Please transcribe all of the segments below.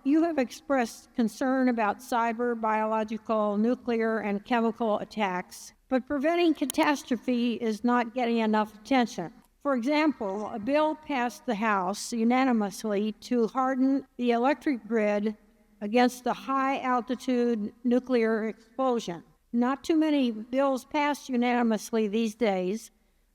You have expressed concern about cyber, biological, nuclear, and chemical attacks, but preventing catastrophe is not getting enough attention. For example, a bill passed the House unanimously to harden the electric grid against the high-altitude nuclear explosion. Not too many bills passed unanimously these days,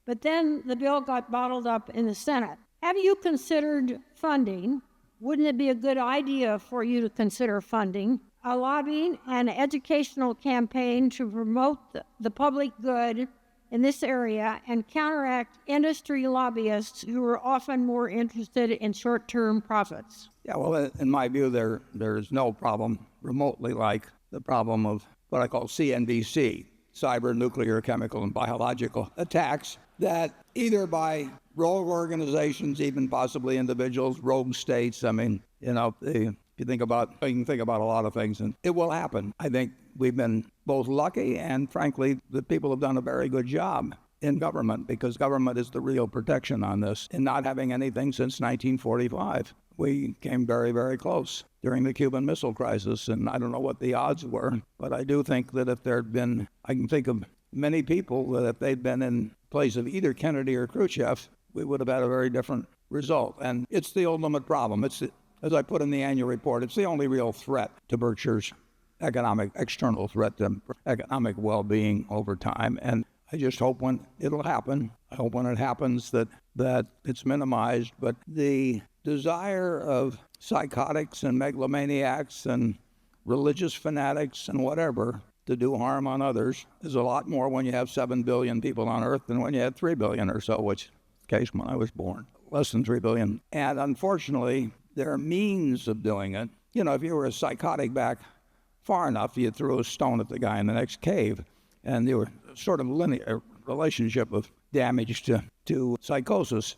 but then the bill got bottled up in the Senate. Have you considered funding? Wouldn't it be a good idea for you to consider funding a lobbying and educational campaign to promote the public good in this area and counteract industry lobbyists who are often more interested in short-term profits? Yeah, well, in my view, there's no problem remotely like the problem of what I call CNBC, cyber, nuclear, chemical, and biological attacks that either by rogue organizations, even possibly individuals, rogue states. I mean, you can think about a lot of things, and it will happen. I think we've been both lucky and, frankly, the people have done a very good job in government, because government is the real protection on this. In not having anything since 1945, we came very, very close during the Cuban Missile Crisis, and I don't know what the odds were, but I do think that if there had been, I can think of many people that if they'd been in place of either Kennedy or Khrushchev, we would have had a very different result. And it's the ultimate problem. It's, as I put in the annual report, it's the only real threat to Berkshire's external threat to economic well-being over time. And I just hope when it'll happen, I hope when it happens that it's minimized. But the desire of psychotics and megalomaniacs and religious fanatics and whatever to do harm on others is a lot more when you have 7 billion people on Earth than when you had 3 billion or so, which case when I was born, less than 3 billion. And unfortunately, there are means of doing it. You know, if you were a psychotic back far enough, you threw a stone at the guy in the next cave, and there were sort of linear relationship of damage to psychosis.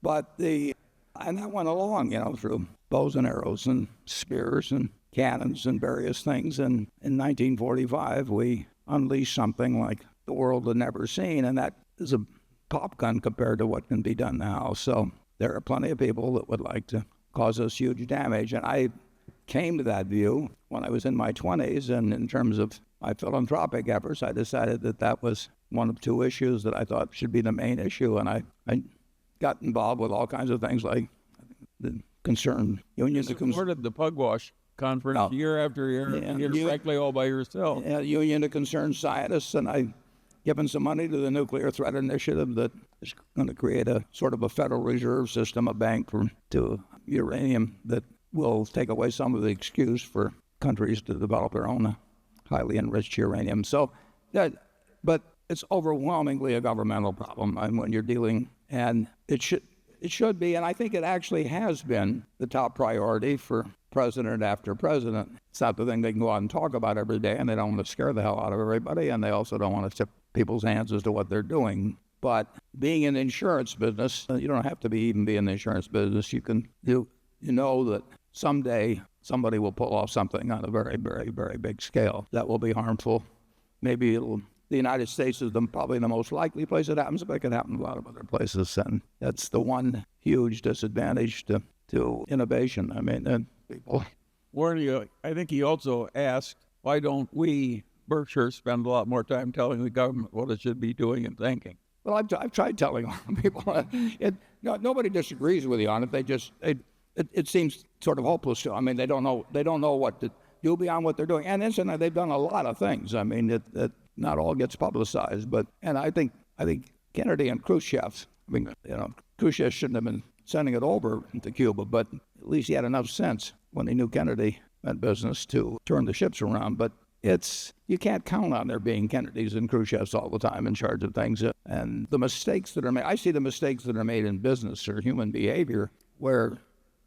And that went along, through bows and arrows and spears and cannons and various things. And in 1945, we unleashed something like the world had never seen, and that is a pop gun compared to what can be done now. So there are plenty of people that would like to cause us huge damage. And I came to that view when I was in my 20s, and in terms of my philanthropic efforts, I decided that was one of two issues that I thought should be the main issue. And I got involved with all kinds of things like the concerned unions. You supported the Pugwash conference year after year, frankly, all by yourself. Union of Concerned Scientists, and I've given some money to the Nuclear Threat Initiative that is going to create a sort of a Federal Reserve System, a bank to uranium that will take away some of the excuse for countries to develop their own highly enriched uranium. So, but it's overwhelmingly a governmental problem when you're dealing, and it should be, and I think it actually has been the top priority for president after president. It's not the thing they can go out and talk about every day, and they don't want to scare the hell out of everybody, and they also don't want to tip people's hands as to what they're doing. But being in the insurance business, you don't have to even be in the insurance business. You know that someday somebody will pull off something on a very, very, very big scale that will be harmful. Maybe the United States is probably the most likely place it happens, but it can happen in a lot of other places, and that's the one huge disadvantage to innovation. I mean, people. Warren, I think he also asked, why don't we, Berkshire, spend a lot more time telling the government what it should be doing and thinking? Well, I've tried telling people. Nobody disagrees with you on it. It seems sort of hopeless to. I mean, they don't know what to do beyond what they're doing. And incidentally, they've done a lot of things. I mean, it not all gets publicized. And I think Kennedy and Khrushchev. I mean, Khrushchev shouldn't have been sending it over to Cuba, but at least he had enough sense when he knew Kennedy meant business to turn the ships around. But you can't count on there being Kennedys and Khrushchevs all the time in charge of things. And the mistakes that are made, I see the mistakes that are made in business or human behavior where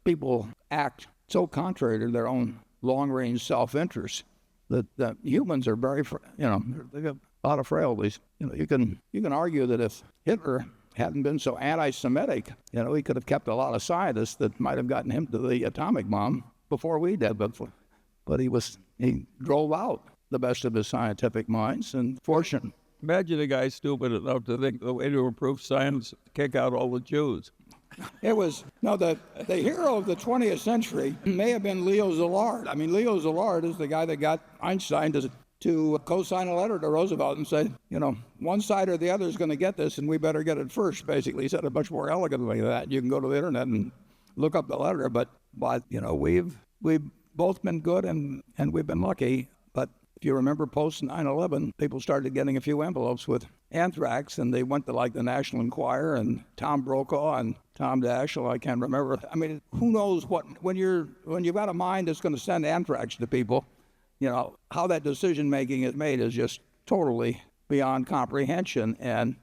people act so contrary to their own long-range self-interest that humans are very, they have a lot of frailties. You can argue that if Hitler hadn't been so anti-Semitic, he could have kept a lot of scientists that might have gotten him to the atomic bomb before we did. But he drove out the best of his scientific minds and fortune. Imagine a guy stupid enough to think the way to improve science is to kick out all the Jews. It was, no, the hero of the 20th century may have been Leo Szilard. I mean, Leo Szilard is the guy that got Einstein to co-sign a letter to Roosevelt and say, one side or the other is going to get this, and we better get it first, basically. He said it much more elegantly than that. You can go to the internet and look up the letter, but we've both been good and we've been lucky. But if you remember post 9/11, people started getting a few envelopes with anthrax, and they went to like the National Enquirer and Tom Brokaw and Tom Daschle. I can't remember. I mean, who knows what, when you've got a mind that's going to send anthrax to people, how that decision making is made is just totally beyond comprehension. And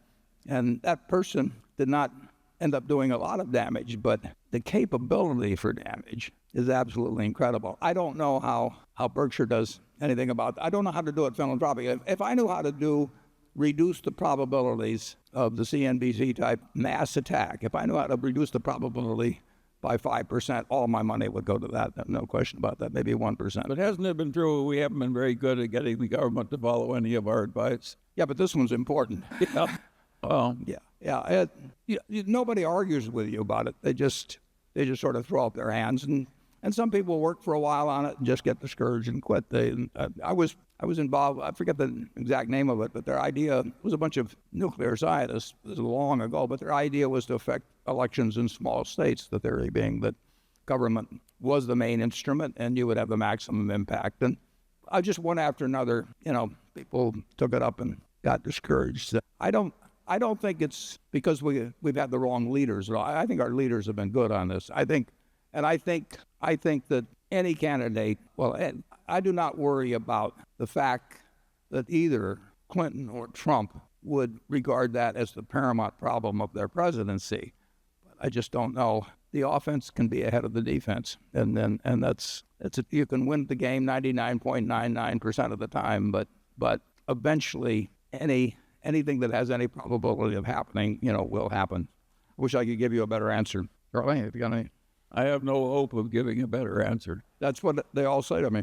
that person did not end up doing a lot of damage, but the capability for damage is absolutely incredible. I don't know how Berkshire does anything about that. I don't know how to do it philanthropically. If I knew how to reduce the probabilities of the CNBC type mass attack, if I knew how to reduce the probability by 5%, all my money would go to that. No question about that, maybe 1%. But hasn't it been true we haven't been very good at getting the government to follow any of our advice? Yeah, but this one's important. Yeah. Well, Yeah. Nobody argues with you about it. They just sort of throw up their hands, and some people work for a while on it and just get discouraged and quit. I was involved. I forget the exact name of it, but their idea was a bunch of nuclear scientists. This was long ago, but their idea was to affect elections in small states. The theory being that government was the main instrument, and you would have the maximum impact. And I just one after another, people took it up and got discouraged. I don't think it's because we've had the wrong leaders. I think our leaders have been good on this. I think that any candidate, I do not worry about the fact that either Clinton or Trump would regard that as the paramount problem of their presidency. But I just don't know. The offense can be ahead of the defense, and you can win the game 99.99% of the time, but eventually anything that has any probability of happening, will happen. I wish I could give you a better answer. Charlie, have you got any? I have no hope of giving a better answer. That's what they all say to me.